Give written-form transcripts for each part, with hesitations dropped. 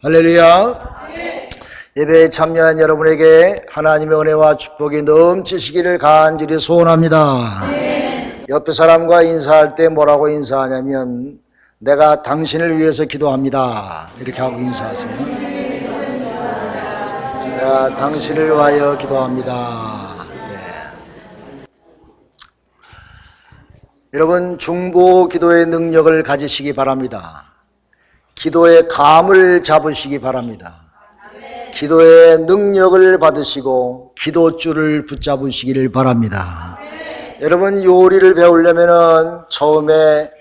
할렐루야. 예배에 참여한 여러분에게 하나님의 은혜와 축복이 넘치시기를 간절히 소원합니다. 옆에 사람과 인사할 때 뭐라고 인사하냐면 내가 당신을 위해서 기도합니다 이렇게 하고 인사하세요. 내가 당신을 위하여 기도합니다. 여러분, 중보 기도의 능력을 가지시기 바랍니다. 기도의 감을 잡으시기 바랍니다. 기도의 능력을 받으시고 기도줄을 붙잡으시기를 바랍니다. 여러분, 요리를 배우려면은 처음에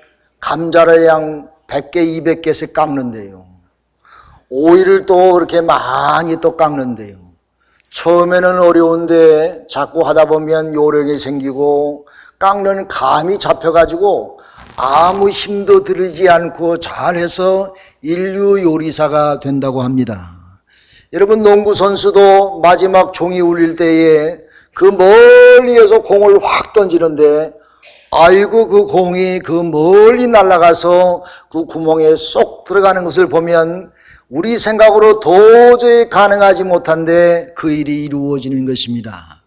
감자를 양 100개, 200개씩 깎는데요. 오이를 또 그렇게 많이 또 깎는데요. 처음에는 어려운데 자꾸 하다 보면 요령이 생기고 깎는 감이 잡혀가지고 아무 힘도 들이지 않고 잘해서 인류 요리사가 된다고 합니다. 여러분, 농구 선수도 마지막 종이 울릴 때에 그 멀리에서 공을 확 던지는데 아이고 그 공이 그 멀리 날아가서 그 구멍에 쏙 들어가는 것을 보면 우리 생각으로 도저히 가능하지 못한데 그 일이 이루어지는 것입니다.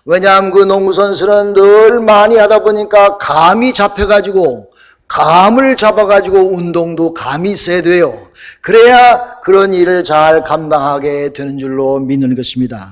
왜냐하면 그 농구 선수는 늘 많이 하다 보니까 감이 잡혀가지고 감을 잡아가지고 운동도 감이 있어야 돼요. 그래야 그런 일을 잘 감당하게 되는 줄로 믿는 것입니다.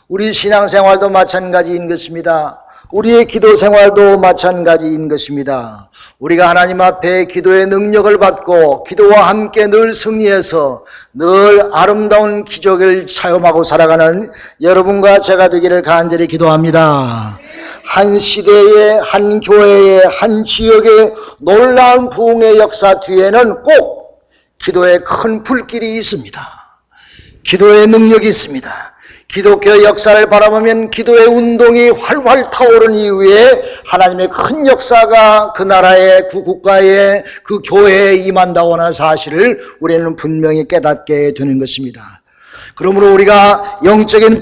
우리 신앙생활도 마찬가지인 것입니다. 우리의 기도 생활도 마찬가지인 것입니다. 우리가 하나님 앞에 기도의 능력을 받고 기도와 함께 늘 승리해서 늘 아름다운 기적을 체험하고 살아가는 여러분과 제가 되기를 간절히 기도합니다. 한 시대의 한 교회의 한 지역의 놀라운 부흥의 역사 뒤에는 꼭 기도의 큰 불길이 있습니다. 기도의 능력이 있습니다. 기독교 역사를 바라보면 기도의 운동이 활활 타오른 이후에 하나님의 큰 역사가 그 나라에, 그 국가에, 그 교회에 임한다고 하는 사실을 우리는 분명히 깨닫게 되는 것입니다. 그러므로 우리가 영적인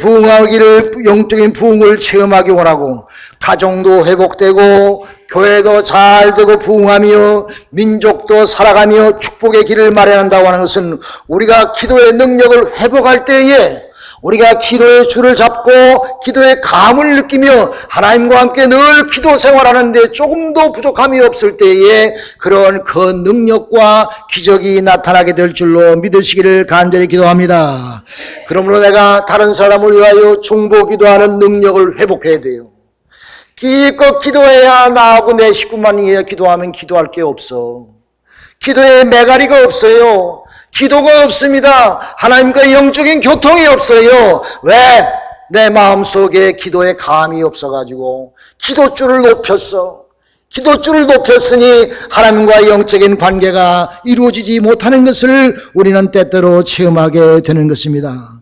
부흥을 체험하기 원하고 가정도 회복되고 교회도 잘 되고 부흥하며 민족도 살아가며 축복의 길을 마련한다고 하는 것은 우리가 기도의 능력을 회복할 때에 우리가 기도의 줄을 잡고 기도의 감을 느끼며 하나님과 함께 늘 기도 생활하는데 조금도 부족함이 없을 때에 그런 그 능력과 기적이 나타나게 될 줄로 믿으시기를 간절히 기도합니다. 그러므로 내가 다른 사람을 위하여 중보 기도하는 능력을 회복해야 돼요. 기껏 기도해야 나하고 내 식구만 위해 기도하면 기도할 게 없어. 기도에 매가리가 없어요. 기도가 없습니다. 하나님과 영적인 교통이 없어요. 왜? 내 마음속에 기도의 감이 없어가지고 기도줄을 높였어. 기도줄을 높였으니 하나님과 영적인 관계가 이루어지지 못하는 것을 우리는 때때로 체험하게 되는 것입니다.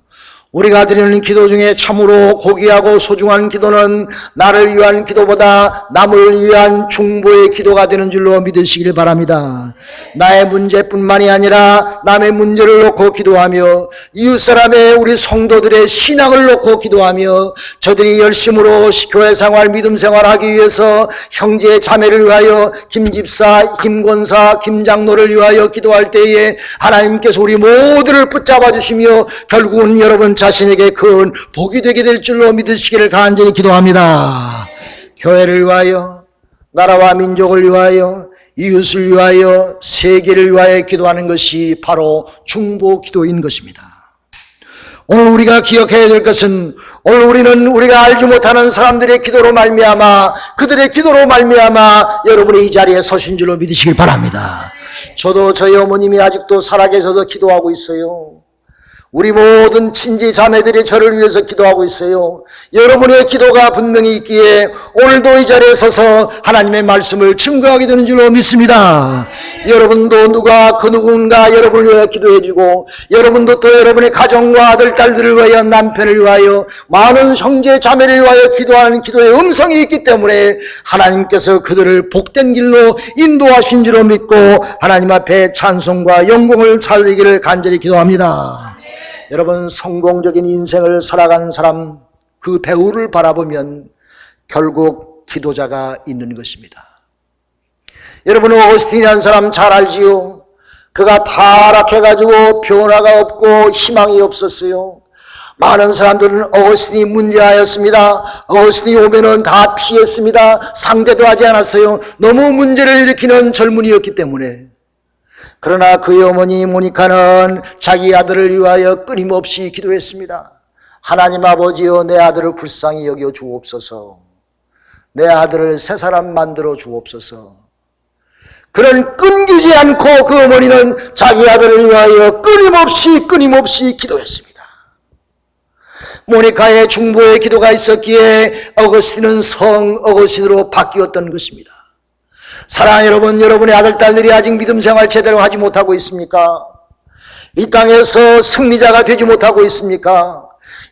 우리가 드리는 기도 중에 참으로 고귀하고 소중한 기도는 나를 위한 기도보다 남을 위한 중보의 기도가 되는 줄로 믿으시길 바랍니다. 나의 문제뿐만이 아니라 남의 문제를 놓고 기도하며 이웃사람의 우리 성도들의 신앙을 놓고 기도하며 저들이 열심으로 교회 생활, 믿음 생활하기 위해서 형제 자매를 위하여 김집사, 김권사, 김장로를 위하여 기도할 때에 하나님께서 우리 모두를 붙잡아 주시며 결국은 여러분 자신에게 큰 복이 되게 될 줄로 믿으시기를 간절히 기도합니다. 교회를 위하여, 나라와 민족을 위하여, 이웃을 위하여, 세계를 위하여 기도하는 것이 바로 중보 기도인 것입니다. 오늘 우리가 기억해야 될 것은 오늘 우리는 우리가 알지 못하는 사람들의 기도로 말미암아 그들의 기도로 말미암아 여러분이 이 자리에 서신 줄로 믿으시길 바랍니다. 저도 저희 어머님이 아직도 살아계셔서 기도하고 있어요. 우리 모든 친지 자매들이 저를 위해서 기도하고 있어요. 여러분의 기도가 분명히 있기에 오늘도 이 자리에 서서 하나님의 말씀을 증거하게 되는 줄로 믿습니다. 여러분도 누군가 여러분을 위하여 기도해주고 여러분도 또 여러분의 가정과 아들, 딸들을 위하여 남편을 위하여 많은 형제 자매를 위하여 기도하는 기도의 음성이 있기 때문에 하나님께서 그들을 복된 길로 인도하신 줄로 믿고 하나님 앞에 찬송과 영광을 살리기를 간절히 기도합니다. 여러분, 성공적인 인생을 살아가는 사람, 그 배우를 바라보면 결국 기도자가 있는 것입니다. 여러분, 오스틴이라는 사람 잘 알지요? 그가 타락해가지고 변화가 없고 희망이 없었어요. 많은 사람들은 어거스틴이 문제하였습니다. 어거스틴이 오면은 다 피했습니다. 상대도 하지 않았어요. 너무 문제를 일으키는 젊은이였기 때문에. 그러나 그의 어머니 모니카는 자기 아들을 위하여 끊임없이 기도했습니다. 하나님 아버지여, 내 아들을 불쌍히 여겨 주옵소서. 내 아들을 새 사람 만들어 주옵소서. 그런 끊기지 않고 그 어머니는 자기 아들을 위하여 끊임없이 기도했습니다. 모니카의 중보의 기도가 있었기에 어거스틴은 성 어거스틴으로 바뀌었던 것입니다. 사랑하는 여러분, 여러분의 아들, 딸들이 아직 믿음 생활 제대로 하지 못하고 있습니까? 이 땅에서 승리자가 되지 못하고 있습니까?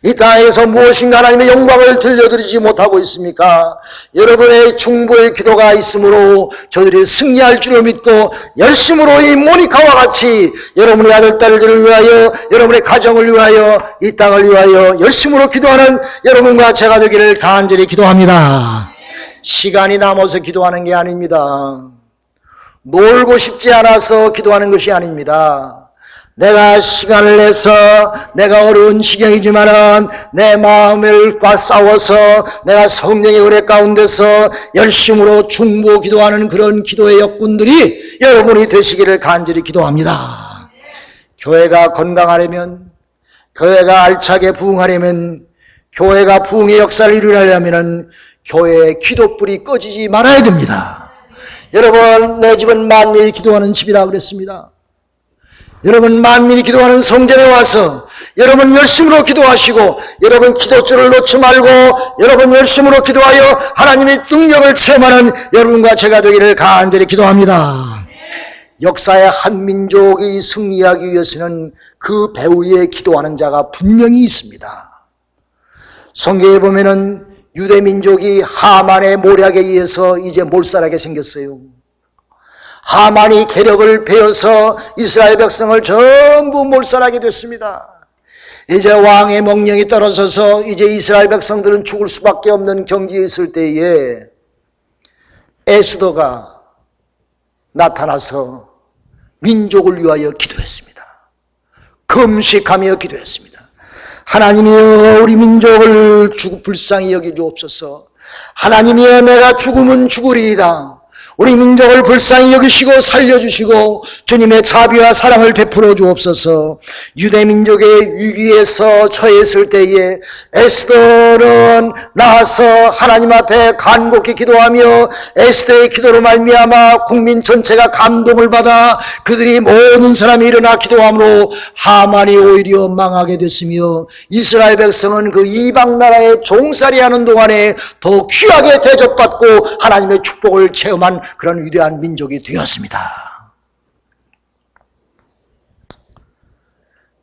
이 땅에서 무엇인가 하나님의 영광을 들려드리지 못하고 있습니까? 여러분의 중보의 기도가 있으므로 저들이 승리할 줄을 믿고 열심으로 이 모니카와 같이 여러분의 아들, 딸들을 위하여, 여러분의 가정을 위하여, 이 땅을 위하여 열심으로 기도하는 여러분과 제가 되기를 간절히 기도합니다. 시간이 남아서 기도하는 게 아닙니다. 놀고 싶지 않아서 기도하는 것이 아닙니다. 내가 시간을 내서 내가 어려운 지경이지만은 내 마음과 싸워서 내가 성령의 은혜 가운데서 열심으로 중보 기도하는 그런 기도의 역군들이 여러분이 되시기를 간절히 기도합니다. 교회가 건강하려면, 교회가 알차게 부흥하려면, 교회가 부흥의 역사를 이루려면 교회의 기도불이 꺼지지 말아야 됩니다. 여러분, 내 집은 만민이 기도하는 집이라 그랬습니다. 여러분, 만민이 기도하는 성전에 와서 여러분 열심으로 기도하시고, 여러분 기도줄을 놓지 말고 여러분 열심으로 기도하여 하나님의 능력을 체험하는 여러분과 제가 되기를 간절히 기도합니다. 역사의 한 민족이 승리하기 위해서는 그 배후에 기도하는 자가 분명히 있습니다. 성경에 보면은 유대 민족이 하만의 모략에 의해서 이제 몰살하게 생겼어요. 하만이 계력을 베어서 이스라엘 백성을 전부 몰살하게 됐습니다. 이제 왕의 명령이 떨어져서 이제 이스라엘 백성들은 죽을 수밖에 없는 경지에 있을 때에 에스더가 나타나서 민족을 위하여 기도했습니다. 금식하며 기도했습니다. 하나님이여, 우리 민족을 불쌍히 여겨 주옵소서. 하나님이여, 내가 죽으면 죽으리이다. 우리 민족을 불쌍히 여기시고 살려주시고 주님의 자비와 사랑을 베풀어 주옵소서. 유대 민족의 위기에서 처했을 때에 에스더는 나와서 하나님 앞에 간곡히 기도하며 에스더의 기도로 말미암아 국민 전체가 감동을 받아 그들이 모든 사람이 일어나 기도함으로 하만이 오히려 망하게 됐으며 이스라엘 백성은 그 이방 나라에 종살이하는 동안에 더 귀하게 대접받고 하나님의 축복을 체험한 그런 위대한 민족이 되었습니다.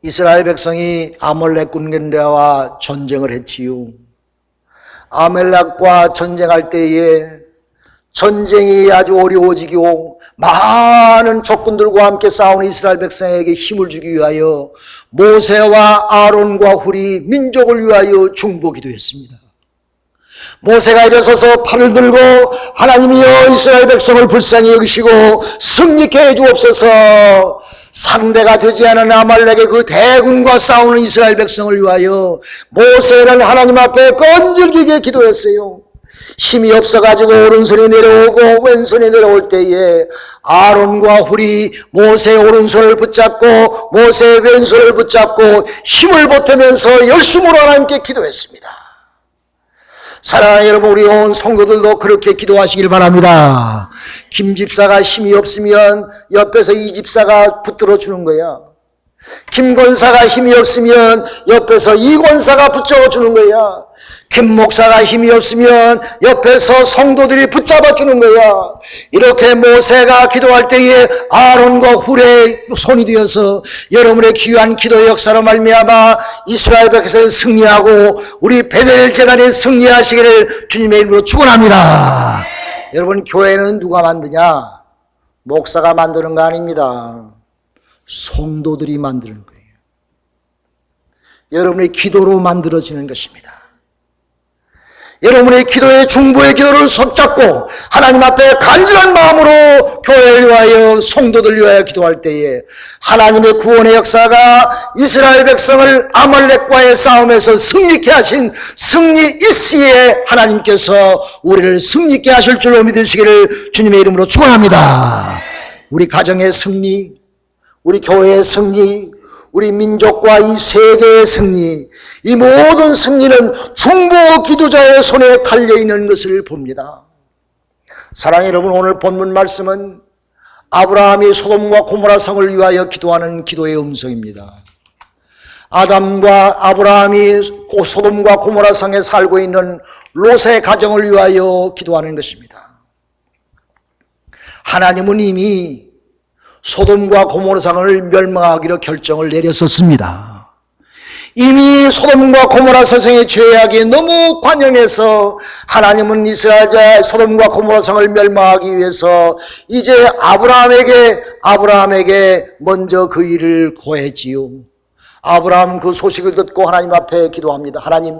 이스라엘 백성이 아말렉 군대와 전쟁을 했지요. 아말렉과 전쟁할 때에 전쟁이 아주 어려워지고 많은 적군들과 함께 싸우는 이스라엘 백성에게 힘을 주기 위하여 모세와 아론과 훌이 민족을 위하여 중보 기도했습니다. 모세가 일어서서 팔을 들고 하나님이여, 이스라엘 백성을 불쌍히 여기시고 승리케 해주옵소서. 상대가 되지 않은 아말렉의 그 대군과 싸우는 이스라엘 백성을 위하여 모세는 하나님 앞에 끈질기게 기도했어요. 힘이 없어가지고 오른손이 내려오고 왼손이 내려올 때에 아론과 훌이 모세의 오른손을 붙잡고 모세의 왼손을 붙잡고 힘을 보태면서 열심으로 하나님께 기도했습니다. 사랑하는 여러분, 우리 온 성도들도 그렇게 기도하시길 바랍니다. 김 집사가 힘이 없으면 옆에서 이 집사가 붙들어 주는 거야. 김 권사가 힘이 없으면 옆에서 이 권사가 붙잡아 주는 거야. 김 목사가 힘이 없으면 옆에서 성도들이 붙잡아 주는 거야. 이렇게 모세가 기도할 때에 아론과 훌의 손이 되어서 여러분의 귀한 기도의 역사로 말미암아 이스라엘 백성이 승리하고 우리 베델 재단이 승리하시기를 주님의 이름으로 축원합니다. 여러분, 교회는 누가 만드냐? 목사가 만드는 거 아닙니다. 성도들이 만드는 거예요. 여러분의 기도로 만들어지는 것입니다. 여러분의 기도의 중보의 기도를 손잡고 하나님 앞에 간절한 마음으로 교회를 위하여 성도들 위하여 기도할 때에 하나님의 구원의 역사가 이스라엘 백성을 아말렉과의 싸움에서 승리케 하신 승리 이시에 하나님께서 우리를 승리케 하실 줄로 믿으시기를 주님의 이름으로 축원합니다. 우리 가정의 승리, 우리 교회의 승리, 우리 민족과 이 세계의 승리, 이 모든 승리는 중보 기도자의 손에 달려있는 것을 봅니다. 사랑하는 여러분, 오늘 본문 말씀은 아브라함이 소돔과 고모라 성을 위하여 기도하는 기도의 음성입니다. 아담과 아브라함이 소돔과 고모라 성에 살고 있는 롯의 가정을 위하여 기도하는 것입니다. 하나님은 이미 소돔과 고모라 성을 멸망하기로 결정을 내렸었습니다. 이미 소돔과 고모라 성의 죄악이 너무 관영해서 하나님은 이스라엘 소돔과 고모라 성을 멸망하기 위해서 이제 아브라함에게 먼저 그 일을 고했지요. 아브라함 그 소식을 듣고 하나님 앞에 기도합니다. 하나님,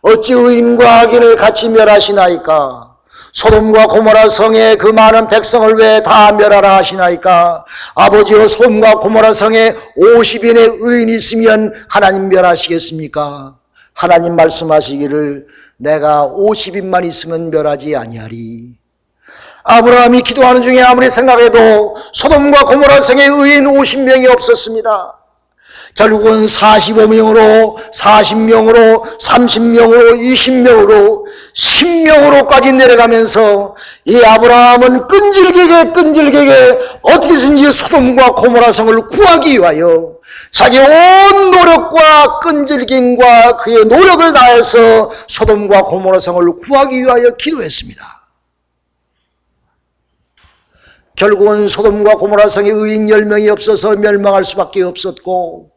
어찌 의인과 악인을 같이 멸하시나이까? 소돔과 고모라 성의 그 많은 백성을 왜 다 멸하라 하시나이까? 아버지여, 소돔과 고모라 성에 50인의 의인이 있으면 하나님 멸하시겠습니까? 하나님 말씀하시기를 내가 50인만 있으면 멸하지 아니하리. 아브라함이 기도하는 중에 아무리 생각해도 소돔과 고모라 성에 의인 50명이 없었습니다. 결국은 45명으로 40명으로 30명으로 20명으로 10명으로까지 내려가면서 이 아브라함은 끈질기게 어떻게든지 소돔과 고모라 성을 구하기 위하여 자기 온 노력과 끈질김과 그의 노력을 다해서 소돔과 고모라 성을 구하기 위하여 기도했습니다. 결국은 소돔과 고모라 성에 의인 10명이 없어서 멸망할 수밖에 없었고,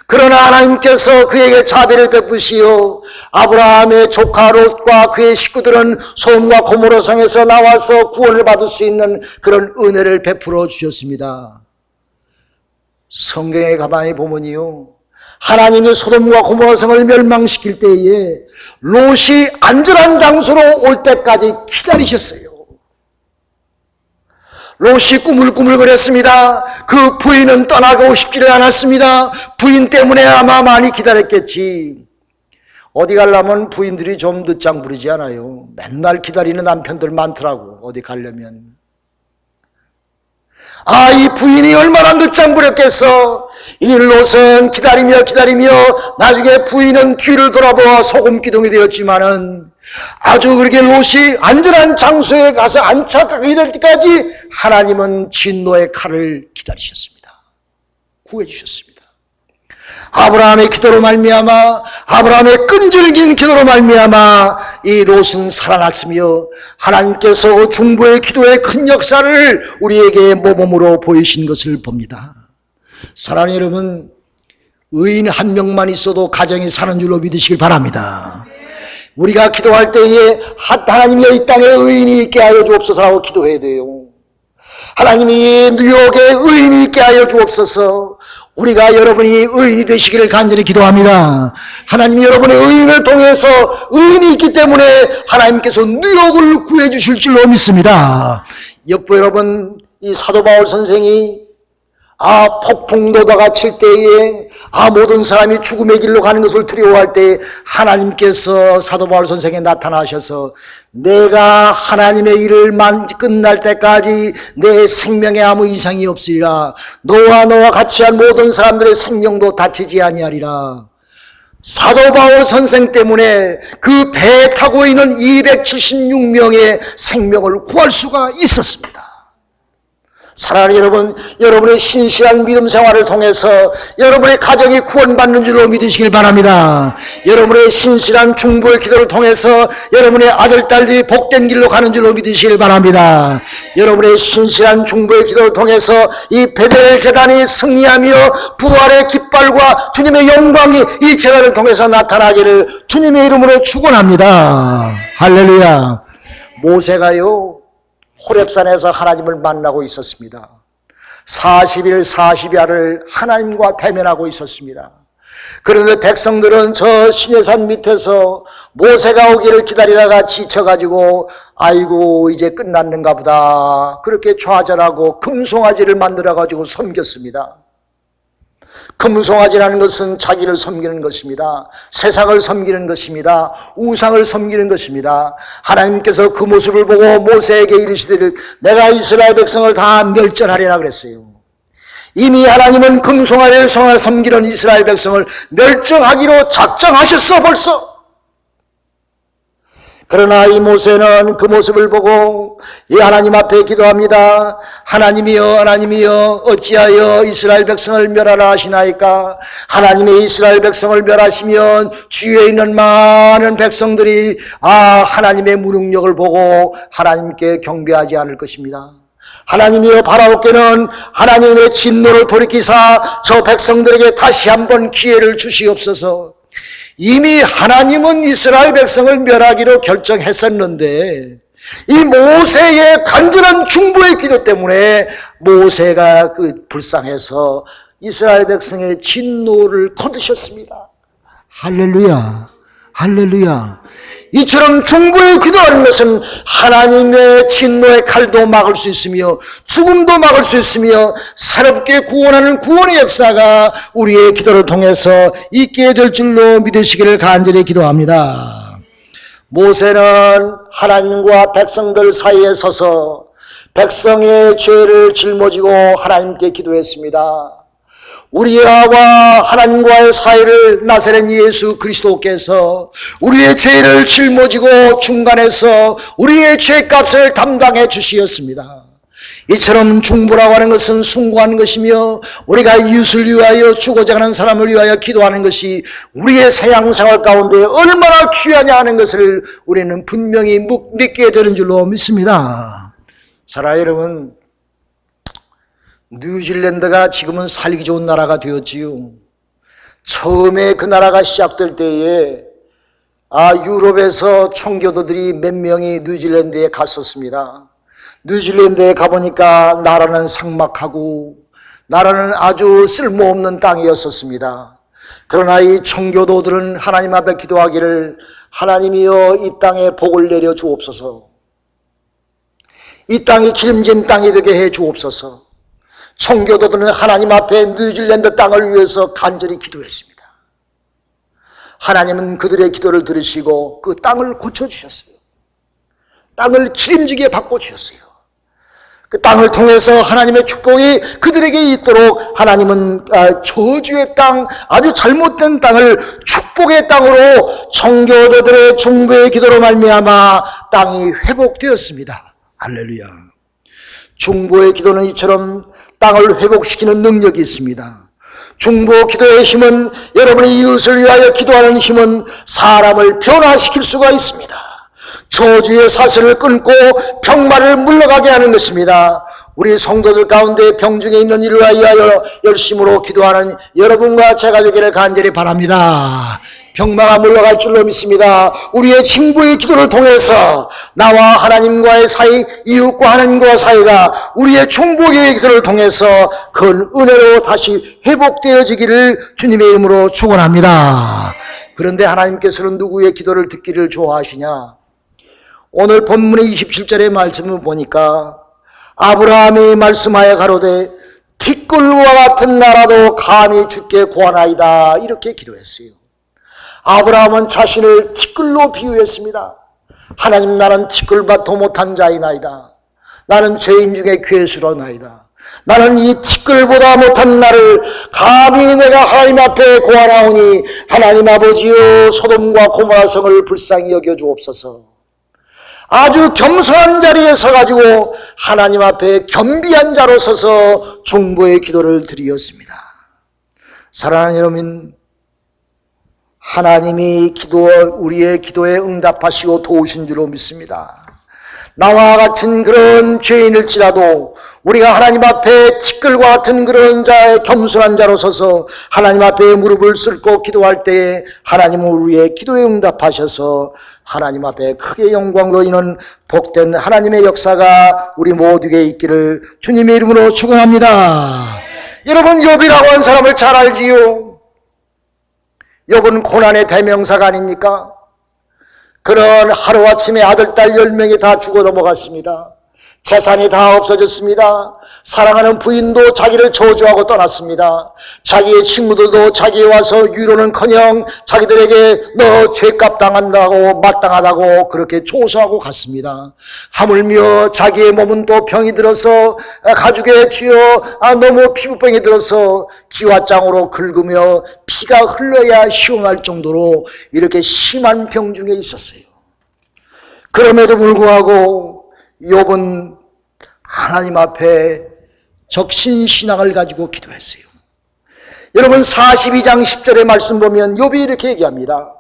그러나 하나님께서 그에게 자비를 베푸시어 아브라함의 조카 롯과 그의 식구들은 소돔과 고모라 성에서 나와서 구원을 받을 수 있는 그런 은혜를 베풀어 주셨습니다. 성경에 가만히 보면요, 하나님이 소돔과 고모라 성을 멸망시킬 때에 롯이 안전한 장소로 올 때까지 기다리셨어요. 롯이 꾸물꾸물거렸습니다. 그 부인은 떠나고 싶지를 않았습니다. 부인 때문에 아마 많이 기다렸겠지. 어디 가려면 부인들이 좀 늦장 부리지 않아요. 맨날 기다리는 남편들 많더라고, 어디 가려면. 이 부인이 얼마나 늦장 부렸겠어. 이 롯은 기다리며 나중에 부인은 뒤를 돌아보아 소금 기둥이 되었지만은 아주 그렇게 롯이 안전한 장소에 가서 안착하게 될 때까지 하나님은 진노의 칼을 기다리셨습니다. 구해주셨습니다. 아브라함의 기도로 말미암아, 아브라함의 끈질긴 기도로 말미암아 이 롯은 살아났으며 하나님께서 중보의 기도의 큰 역사를 우리에게 모범으로 보이신 것을 봅니다. 사랑하는 여러분, 의인 한 명만 있어도 가정이 사는 줄로 믿으시길 바랍니다. 우리가 기도할 때에 하나님이 이 땅에 의인이 있게 하여 주옵소서라고 기도해야 돼요. 하나님이 뉴욕에 의인이 있게 하여 주옵소서. 우리가 여러분이 의인이 되시기를 간절히 기도합니다. 하나님, 여러분의 의인을 통해서 의인이 있기 때문에 하나님께서 뉴욕을 구해 주실 줄로 믿습니다. 여보 여러분, 이 사도 바울 선생이 폭풍도다가 칠 때에 모든 사람이 죽음의 길로 가는 것을 두려워할 때 하나님께서 사도 바울 선생에 나타나셔서 내가 하나님의 일을 끝날 때까지 내 생명에 아무 이상이 없으리라. 너와 같이 한 모든 사람들의 생명도 다치지 아니하리라. 사도 바울 선생 때문에 그 배에 타고 있는 276명의 생명을 구할 수가 있었습니다. 사랑하는 여러분, 여러분의 신실한 믿음 생활을 통해서 여러분의 가정이 구원받는 줄로 믿으시길 바랍니다. 여러분의 신실한 중보의 기도를 통해서 여러분의 아들, 딸들이 복된 길로 가는 줄로 믿으시길 바랍니다. 여러분의 신실한 중보의 기도를 통해서 이 베델 제단이 승리하며 부활의 깃발과 주님의 영광이 이 제단을 통해서 나타나기를 주님의 이름으로 축원합니다. 할렐루야. 모세가요, 호렙산에서 하나님을 만나고 있었습니다. 40일 40야를 하나님과 대면하고 있었습니다. 그런데 백성들은 저 시내산 밑에서 모세가 오기를 기다리다가 지쳐가지고 아이고 이제 끝났는가 보다 그렇게 좌절하고 금송아지를 만들어가지고 섬겼습니다. 금송아지라는 것은 자기를 섬기는 것입니다. 세상을 섬기는 것입니다. 우상을 섬기는 것입니다. 하나님께서 그 모습을 보고 모세에게 이르시되 내가 이스라엘 백성을 다 멸절하리라 그랬어요. 이미 하나님은 금송아지를 섬기는 이스라엘 백성을 멸종하기로 작정하셨어 벌써. 그러나 이 모세는 그 모습을 보고 이 하나님 앞에 기도합니다. 하나님이여 하나님이여 어찌하여 이스라엘 백성을 멸하라 하시나이까. 하나님의 이스라엘 백성을 멸하시면 주위에 있는 많은 백성들이 하나님의 무능력을 보고 하나님께 경배하지 않을 것입니다. 하나님이여 바라오께는 하나님의 진노를 돌이키사 저 백성들에게 다시 한번 기회를 주시옵소서. 이미 하나님은 이스라엘 백성을 멸하기로 결정했었는데 이 모세의 간절한 중보의 기도 때문에 모세가 불쌍해서 이스라엘 백성의 진노를 거두셨습니다. 할렐루야, 할렐루야. 이처럼 중보의 기도하는 것은 하나님의 진노의 칼도 막을 수 있으며 죽음도 막을 수 있으며 새롭게 구원하는 구원의 역사가 우리의 기도를 통해서 있게 될 줄로 믿으시기를 간절히 기도합니다. 모세는 하나님과 백성들 사이에 서서 백성의 죄를 짊어지고 하나님께 기도했습니다. 우리와 하나님과의 사이를 나사렛 예수 그리스도께서 우리의 죄를 짊어지고 중간에서 우리의 죄값을 담당해 주시었습니다. 이처럼 중보라고 하는 것은 숭고한 것이며 우리가 이웃을 위하여 죽고자 하는 사람을 위하여 기도하는 것이 우리의 신앙생활 가운데 얼마나 귀하냐 하는 것을 우리는 분명히 믿게 되는 줄로 믿습니다. 사랑하는 여러분, 뉴질랜드가 지금은 살기 좋은 나라가 되었지요. 처음에 그 나라가 시작될 때에 유럽에서 청교도들이 몇 명이 뉴질랜드에 갔었습니다. 뉴질랜드에 가보니까 나라는 삭막하고 나라는 아주 쓸모없는 땅이었었습니다. 그러나 이 청교도들은 하나님 앞에 기도하기를 하나님이여 이 땅에 복을 내려 주옵소서. 이 땅이 기름진 땅이 되게 해 주옵소서. 청교도들은 하나님 앞에 뉴질랜드 땅을 위해서 간절히 기도했습니다. 하나님은 그들의 기도를 들으시고 그 땅을 고쳐주셨어요. 땅을 기름지게 바꿔주셨어요. 그 땅을 통해서 하나님의 축복이 그들에게 있도록 하나님은 저주의 땅, 아주 잘못된 땅을 축복의 땅으로 청교도들의 중보의 기도로 말미암아 땅이 회복되었습니다. 할렐루야. 중보의 기도는 이처럼 땅을 회복시키는 능력이 있습니다. 중보 기도의 힘은, 여러분의 이웃을 위하여 기도하는 힘은 사람을 변화시킬 수가 있습니다. 저주의 사슬을 끊고 병마를 물러가게 하는 것입니다. 우리 성도들 가운데 병중에 있는 이를 위하여 열심으로 기도하는 여러분과 제가 되기를 간절히 바랍니다. 병마가 물러갈 줄로 믿습니다. 우리의 중보의 기도를 통해서 나와 하나님과의 사이, 이웃과 하나님과의 사이가 우리의 중보의 기도를 통해서 큰 은혜로 다시 회복되어지기를 주님의 이름으로 축원합니다. 그런데 하나님께서는 누구의 기도를 듣기를 좋아하시냐? 오늘 본문의 27절의 말씀을 보니까 아브라함이 말씀하여 가로되 티끌과 같은 나라도 감히 주께 구하나이다, 이렇게 기도했어요. 아브라함은 자신을 티끌로 비유했습니다. 하나님, 나는 티끌밭도 못한 자이나이다. 나는 죄인 중에 괴수로나이다. 나는 이 티끌보다 못한 나를 감히 내가 하나님 앞에 구하나오니 하나님 아버지여 소돔과 고모라 성을 불쌍히 여겨 주옵소서. 아주 겸손한 자리에 서가지고 하나님 앞에 겸비한 자로 서서 중보의 기도를 드리었습니다. 사랑하는 여러분, 하나님이 우리의 기도에 응답하시고 도우신 줄로 믿습니다. 나와 같은 그런 죄인일지라도 우리가 하나님 앞에 티끌과 같은 그런 자의 겸손한 자로 서서 하나님 앞에 무릎을 꿇고 기도할 때에 하나님은 우리의 기도에 응답하셔서 하나님 앞에 크게 영광으로 인한 복된 하나님의 역사가 우리 모두에게 있기를 주님의 이름으로 축원합니다. 여러분, 욥이라고 한 사람을 잘 알지요. 욥은 고난의 대명사가 아닙니까? 그런 하루아침에 아들, 딸 10명이 다 죽어 넘어갔습니다. 재산이 다 없어졌습니다. 사랑하는 부인도 자기를 저주하고 떠났습니다. 자기의 친구들도 자기에 와서 위로는커녕 자기들에게 너 죄값 당한다고 마땅하다고 그렇게 조소하고 갔습니다. 하물며 자기의 몸은 또 병이 들어서 가죽에 쥐어 너무 피부병이 들어서 기와장으로 긁으며 피가 흘러야 시원할 정도로 이렇게 심한 병 중에 있었어요. 그럼에도 불구하고 욥은 하나님 앞에 적신신앙을 가지고 기도했어요. 여러분 42장 10절의 말씀 보면 욥이 이렇게 얘기합니다.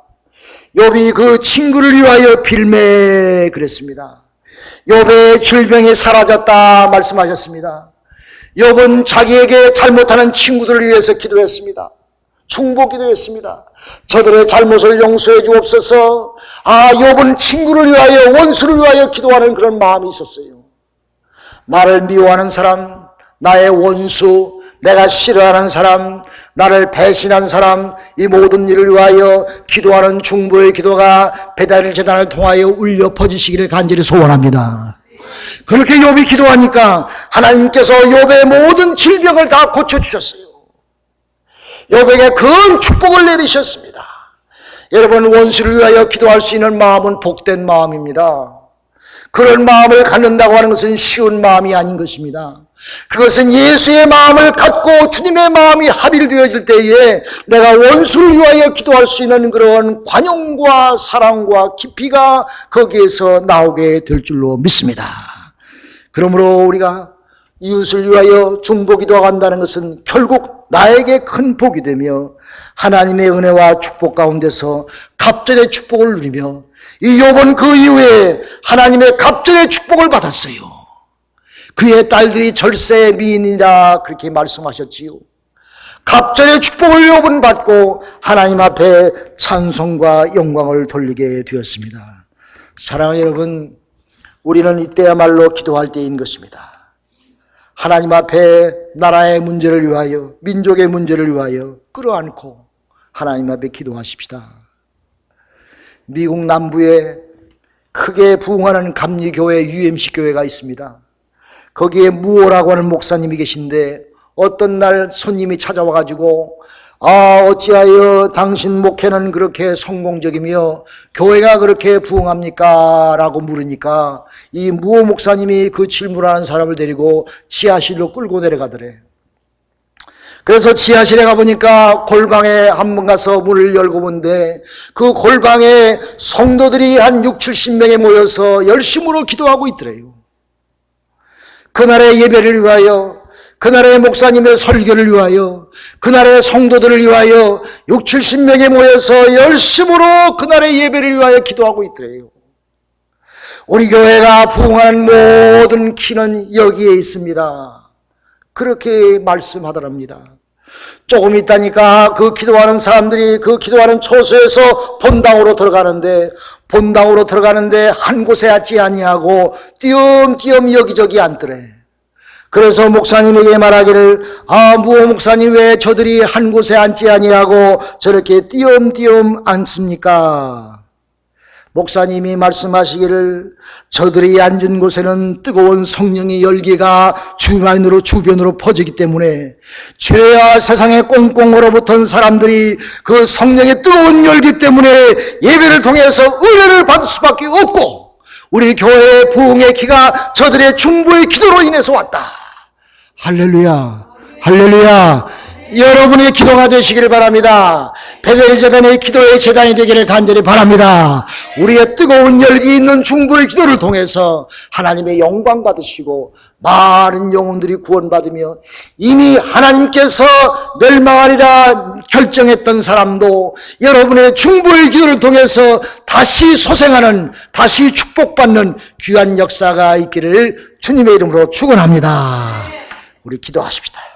욥이 그 친구를 위하여 빌매 그랬습니다. 욥의 질병이 사라졌다 말씀하셨습니다. 욥은 자기에게 잘못하는 친구들을 위해서 기도했습니다. 중보 기도했습니다. 저들의 잘못을 용서해 주옵소서. 욥은 친구를 위하여 원수를 위하여 기도하는 그런 마음이 있었어요. 나를 미워하는 사람, 나의 원수, 내가 싫어하는 사람, 나를 배신한 사람, 이 모든 일을 위하여 기도하는 중보의 기도가 베델 제단을 통하여 울려 퍼지시기를 간절히 소원합니다. 그렇게 욥이 기도하니까 하나님께서 욥의 모든 질병을 다 고쳐주셨어요. 욥에게 큰 축복을 내리셨습니다. 여러분 원수를 위하여 기도할 수 있는 마음은 복된 마음입니다. 그런 마음을 갖는다고 하는 것은 쉬운 마음이 아닌 것입니다. 그것은 예수의 마음을 갖고 주님의 마음이 합일되어질 때에 내가 원수를 위하여 기도할 수 있는 그런 관용과 사랑과 깊이가 거기에서 나오게 될 줄로 믿습니다. 그러므로 우리가 이웃을 위하여 중보기도하고 한다는 것은 결국 나에게 큰 복이 되며 하나님의 은혜와 축복 가운데서 갑절의 축복을 누리며 이 욥은 그 이후에 하나님의 갑절의 축복을 받았어요. 그의 딸들이 절세 미인이라 그렇게 말씀하셨지요. 갑절의 축복을 욥은 받고 하나님 앞에 찬송과 영광을 돌리게 되었습니다. 사랑하는 여러분, 우리는 이때야말로 기도할 때인 것입니다. 하나님 앞에 나라의 문제를 위하여 민족의 문제를 위하여 끌어안고 하나님 앞에 기도하십시다. 미국 남부에 크게 부흥하는 감리교회 UMC 교회가 있습니다. 거기에 무오라고 하는 목사님이 계신데 어떤 날 손님이 찾아와가지고 어찌하여 당신 목회는 그렇게 성공적이며 교회가 그렇게 부흥합니까? 라고 물으니까 이 무오 목사님이 그 질문하는 사람을 데리고 지하실로 끌고 내려가더래. 그래서 지하실에 가보니까 골방에 한번 가서 문을 열고 본데 그 골방에 성도들이 한 60-70명에 모여서 열심으로 기도하고 있더래요. 그날의 예배를 위하여, 그날의 목사님의 설교를 위하여, 그날의 성도들을 위하여 60-70명에 모여서 열심으로 그날의 예배를 위하여 기도하고 있더래요. 우리 교회가 부흥하는 모든 키는 여기에 있습니다. 그렇게 말씀하더랍니다. 조금 있다니까 그 기도하는 사람들이 그 기도하는 초소에서 본당으로 들어가는데 한 곳에 앉지 아니하고 띄엄띄엄 여기저기 앉더래. 그래서 목사님에게 말하기를 무오 목사님 왜 저들이 한 곳에 앉지 아니하고 저렇게 띄엄띄엄 앉습니까? 목사님이 말씀하시기를 저들이 앉은 곳에는 뜨거운 성령의 열기가 주변으로 퍼지기 때문에 죄와 세상의 꽁꽁 얼어붙은 사람들이 그 성령의 뜨거운 열기 때문에 예배를 통해서 은혜를 받을 수밖에 없고 우리 교회의 부흥의 기가 저들의 중보의 기도로 인해서 왔다. 할렐루야, 할렐루야. 여러분의 기도가 되시기를 바랍니다. 베델 제단의 기도의 제단이 되기를 간절히 바랍니다. 우리의 뜨거운 열기 있는 중보의 기도를 통해서 하나님의 영광 받으시고 많은 영혼들이 구원받으며 이미 하나님께서 멸망하리라 결정했던 사람도 여러분의 중보의 기도를 통해서 다시 소생하는, 다시 축복받는 귀한 역사가 있기를 주님의 이름으로 축원합니다. 우리 기도하십시다.